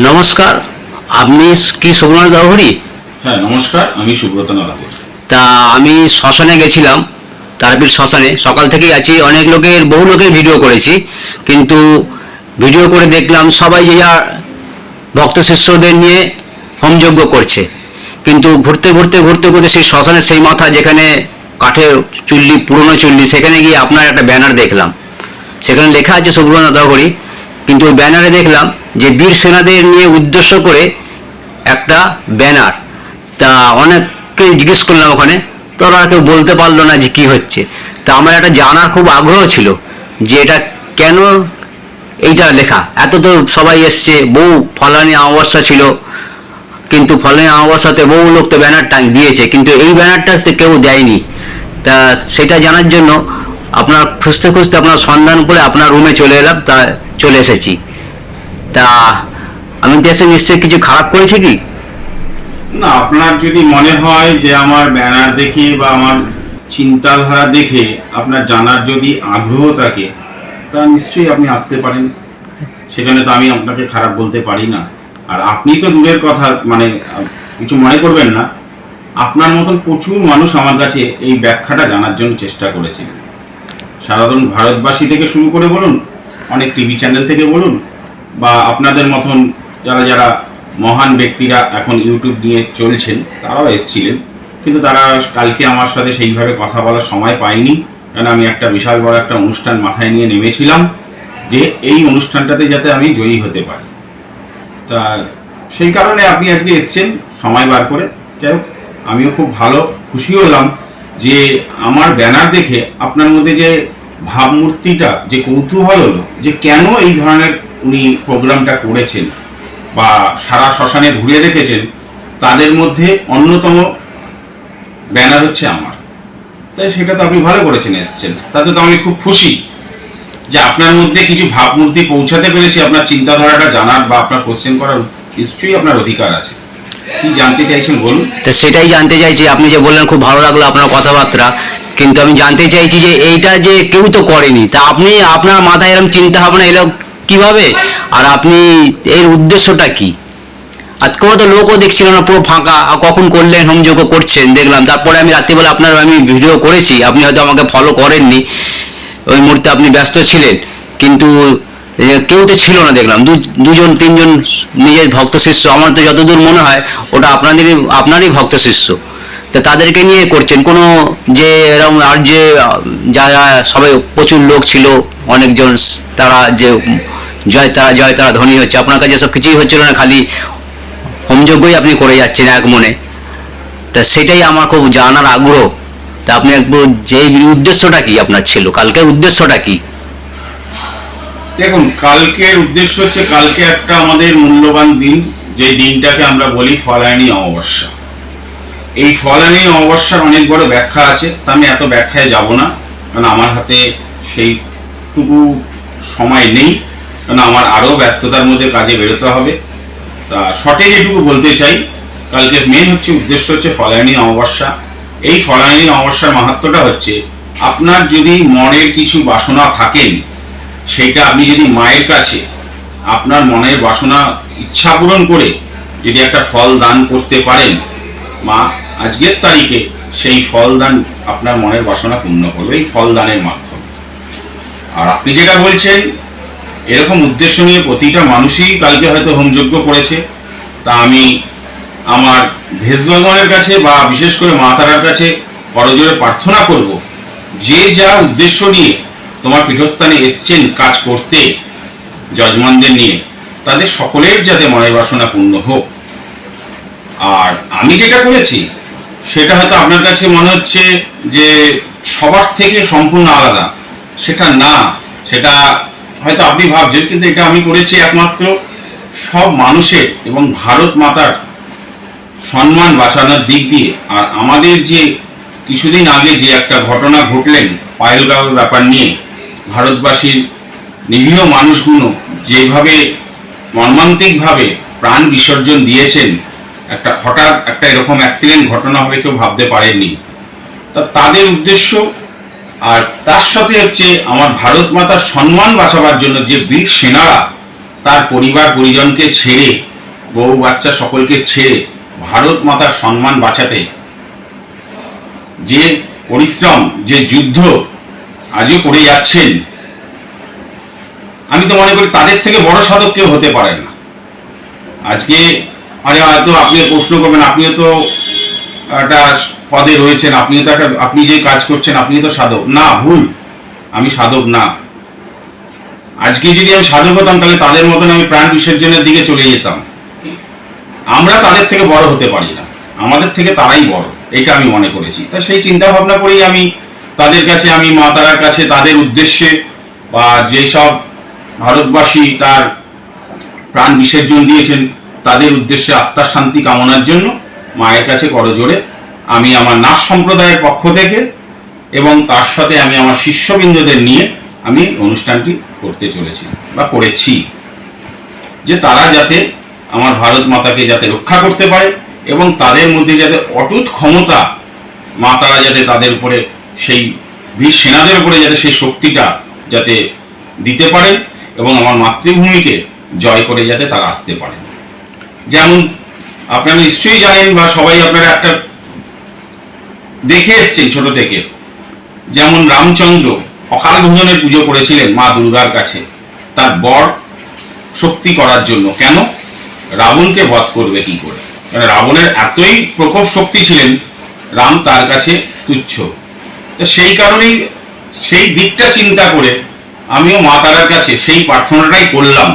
নমস্কার, আপনি কি সুব্রত দাহরি? হ্যাঁ নমস্কার, আমি সুব্রত নালাগর। তা আমি শ্মশানে গেছিলাম, তারাপীঠ শ্মশানে। সকাল থেকেই আছি, অনেক লোকের, বহু লোকের ভিডিও করেছি, কিন্তু ভিডিও করে দেখলাম সবাই যে যার ভক্ত শিষ্যদের নিয়ে হোমযজ্ঞ করছে। কিন্তু ঘুরতে ঘুরতে ঘুরতে ঘুরতে সেই শ্মশানের সেই মাথা যেখানে কাঠের চুল্লি, পুরনো চুল্লি, সেখানে গিয়ে আপনার একটা ব্যানার দেখলাম। সেখানে লেখা আছে সুব্রত দাহরি, কিন্তু ওই ব্যানারে দেখলাম যে বীর সেনাদের নিয়ে উদ্দেশ্য করে একটা ব্যানার। তা অনেককে জিজ্ঞেস করলাম ওখানে, তো ওরা কেউ বলতে পারলো না যে কি হচ্ছে। তা আমার একটা জানার খুব আগ্রহ ছিল যে এটা কেন এইটা লেখা। এত তো সবাই এসছে, বহু ফলানি অমাবস্যা ছিল, কিন্তু ফলানি অমাবস্যাতে বহু লোক তো ব্যানার দিয়েছে, কিন্তু এই ব্যানারটাতে কেউ দেয়নি। তা সেটা জানার জন্য আপনার খুঁজতে খুঁজতে আপনার সন্ধান করে আপনার রুমে চলে এলাম, তা চলে এসেছি। তা আমি দেশে নিশ্চয়ই কিছু খারাপ করেছি কি? না, আপনার যদি মনে হয় যে আমার ব্যানার দেখে বা আমার চিন্তাধারা দেখে আপনার জানার যদি আগ্রহ থাকে, তা নিশ্চয়ই আপনি আসতে পারেন। সেখানে তো আমি আপনাকে খারাপ বলতে পারি না। আর আপনি তো দূরের কথা, মানে কিছু মনে করবেন না, আপনার মতন প্রচুর মানুষ আমার কাছে এই ব্যাখ্যাটা জানার জন্য চেষ্টা করেছিলেন। সাধারণ ভারতবাসী থেকে শুরু করে বলুন, অনেক টিভি চ্যানেল থেকে বলুন, বা আপনাদের মতন যারা যারা মহান ব্যক্তিরা এখন ইউটিউব নিয়ে চলছেন তারাও এসেছিলেন। কিন্তু তারা কালকে আমার সাথে সেইভাবে কথা বলার সময় পায়নি, কারণ আমি একটা বিশাল বড় একটা অনুষ্ঠান মাথায় নিয়ে নেমেছিলাম, যে এই অনুষ্ঠানটাতে যাতে আমি জয়ী হতে পারি। তা সেই কারণে আপনি আজকে এসছেন সময় বার করে। যাই হোক, আমিও খুব ভালো খুশি হলাম যে আমার ব্যানার দেখে আপনার মধ্যে যে ভাবমূর্তিটা, যে কৌতূহল হলো যে কেন এই ধরনের উনি প্রোগ্রামটা করেছেন বা সারা শ্মশানে ঘুরে দেখেছেন, তাদের মধ্যে অন্যতম ব্যানার হচ্ছে আমার। তাই সেটা তো আপনি ভালো করেছেন, এসছেন, তাতে তো আমি খুব খুশি যে আপনার মধ্যে কিছু ভাবমূর্তি পৌঁছাতে পেরেছি। আপনার চিন্তাধারাটা জানার বা আপনার কোশ্চেন করার নিশ্চয়ই আপনার অধিকার আছে। কি জানতে চাইছেন বলুন। তো সেটাই জানতে চাইছি। আপনি যে বললেন খুব ভালো লাগলো আপনার কথাবার্তা, কিন্তু আমি জানতে চাইছি যে এইটা যে কেউ তো করেনি, তা আপনি আপনার মাথায় এরকম চিন্তা ভাবনা এলো কিভাবে, আর আপনি এর উদ্দেশ্যটা কি? আর কোনো তো লোকও দেখছিল না, পুরো ফাঁকা। কখন করলেন, হোমযজ্ঞ করছেন দেখলাম। তারপরে আমি রাত্রিবেলা আপনার আমি ভিডিও করেছি, আপনি হয়তো আমাকে ফলো করেননি, ওই মুহূর্তে আপনি ব্যস্ত ছিলেন। কিন্তু কেউ তো ছিল না দেখলাম, দুজন তিনজন নিজের ভক্ত শিষ্য। আমার তো যতদূর মনে হয় ওটা আপনারই ভক্ত শিষ্য। তা তাদেরকে নিয়ে করছেন কোনো, যে এরকম আর যে যারা সবাই প্রচুর লোক ছিল অনেকজন, তারা যে জয় তারা ধনী হচ্ছে, আপনার কাছে সব কিছুই হচ্ছিল না, খালি হোমযজ্ঞই আপনি করে যাচ্ছেন এক মনে। তা সেটাই আমার খুব জানার আগ্রহ। তা আপনি একবার যে উদ্দেশ্যটা কি আপনার ছিল, কালকের উদ্দেশ্যটা কি? দেখুন, কালকের উদ্দেশ্য হচ্ছে, কালকে একটা আমাদের মূল্যবান দিন, যে দিনটাকে আমরা বলি ফলানি অমাবস্যা। এই ফলানি অমাবস্যার অনেক বড় ব্যাখ্যা আছে, তা আমি এত ব্যাখ্যায় যাব না, কারণ আমার হাতে সেইটুকু সময় নেই, কারণ আমার আরও ব্যস্ততার মধ্যে কাজে বেরোতে হবে। তা শর্টে যেটুকু বলতে চাই, কালকে মেন হচ্ছে উদ্দেশ্য হচ্ছে ফলানি অমাবস্যা। এই ফলানি অমাবস্যার মাহাত্ম্যটা হচ্ছে, আপনার যদি মনের কিছু বাসনা থাকেন, সেইটা আপনি যদি মায়ের কাছে আপনার মনের বাসনা ইচ্ছা পূরণ করে যদি একটা ফল দান করতে পারেন, মা আজকের তারিখে সেই ফল দান আপনার মনের বাসনা পূর্ণ করবে এই ফল দানের মাধ্যমে। আর আপনি যেটা বলছেন, এরকম উদ্দেশ্য নিয়ে প্রতিটা মানুষই কালকে হয়তো হোমযজ্ঞ করেছে। তা আমি আমার ভেজ ভগবানের কাছে বা বিশেষ করে মা তারার কাছে করজোড়ে প্রার্থনা করব, যে যা উদ্দেশ্য নিয়ে তোমার পীঠস্থানে এসছেন কাজ করতে যজমানদের নিয়ে, তাদের সকলের যাতে মনের বাসনা পূর্ণ হোক। আর আমি যেটা করেছি সেটা হয়তো আপনার কাছে মনে হচ্ছে যে সবার থেকে সম্পূর্ণ আলাদা, সেটা না। সেটা হয়তো আপনি ভাবছেন, কিন্তু এটা আমি করেছি একমাত্র সব মানুষের এবং ভারত মাতার সম্মান বাঁচানোর দিক দিয়ে। আর আমাদের যে কিছুদিন আগে যে একটা ঘটনা ঘটলেন পায়েলগাঁওয়ের ব্যাপার নিয়ে, ভারতবাসীর নিরীহ মানুষগুলো যেভাবে মর্মান্তিকভাবে প্রাণ বিসর্জন দিয়েছেন, একটা হঠাৎ একটা এরকম অ্যাক্সিডেন্ট ঘটনা হবে কেউ ভাবতে পারেননি। তা তাদের উদ্দেশ্য, আর তার সাথে হচ্ছে আমার ভারত মাতার সম্মান বাঁচাবার জন্য যে বীর সেনারা তার পরিবার পরিজনকে ছেড়ে, বউ বাচ্চা সকলকে ছেড়ে ভারত মাতার সম্মান বাঁচাতে যে পরিশ্রম, যে যুদ্ধ আজও করে যাচ্ছেন, আমি তো মনে করি তাদের থেকে বড় সাধক কেউ হতে পারেন না। আজকে হয়তো আপনি প্রশ্ন করবেন, আপনিও তো একটা পদে রয়েছেন, আপনিও তো আপনি যে কাজ করছেন আপনিও তো সাধক। না, ভুল, আমি সাধক না। আজকে যদি আমি সাধক হতাম তাহলে তাদের মতন আমি প্রাণ বিসর্জনের দিকে চলে যেতাম। আমরা তাদের থেকে বড় হতে পারি না, আমাদের থেকে তারাই বড়, এটা আমি মনে করেছি। তা সেই চিন্তা ভাবনা করেই আমি তাদের কাছে, আমি মা তারার কাছে তাদের উদ্দেশ্যে, বা যেসব ভারতবাসী তার প্রাণ বিসর্জন দিয়েছেন তাদের উদ্দেশ্যে আত্মার শান্তি কামনার জন্য মায়ের কাছে করজোড়ে আমি আমার নাথ সম্প্রদায়ের পক্ষ থেকে এবং তার সাথে আমি আমার শিষ্যবৃন্দদের নিয়ে আমি অনুষ্ঠানটি করতে চলেছি বা করেছি, যে তারা যাতে আমার ভারত মাতাকে যাতে রক্ষা করতে পারে এবং তাদের মধ্যে যাতে অটুট ক্ষমতা, মা তারা যাতে তাদের উপরে সেই বীর সেনাদের উপরে যাতে সেই শক্তিটা যাতে দিতে পারেন এবং আমার মাতৃভূমিকে জয় করে যাতে তারা আসতে পারেন। যেমন আপনারা নিশ্চয়ই জানেন বা সবাই আপনারা একটা দেখে এসছেন ছোট থেকে, যেমন রামচন্দ্র অকাল ভোজনের পুজো করেছিলেন মা দুর্গার কাছে তার বর শক্তি করার জন্য। কেন? রাবণকে বধ করবে কি করে, কারণ রাবণের এতই প্রকোপ শক্তি ছিলেন, রাম তার কাছে তুচ্ছ। তো সেই কারণেই সেই দিকটা চিন্তা করে আমিও মা তারার কাছে সেই প্রার্থনাটাই করলাম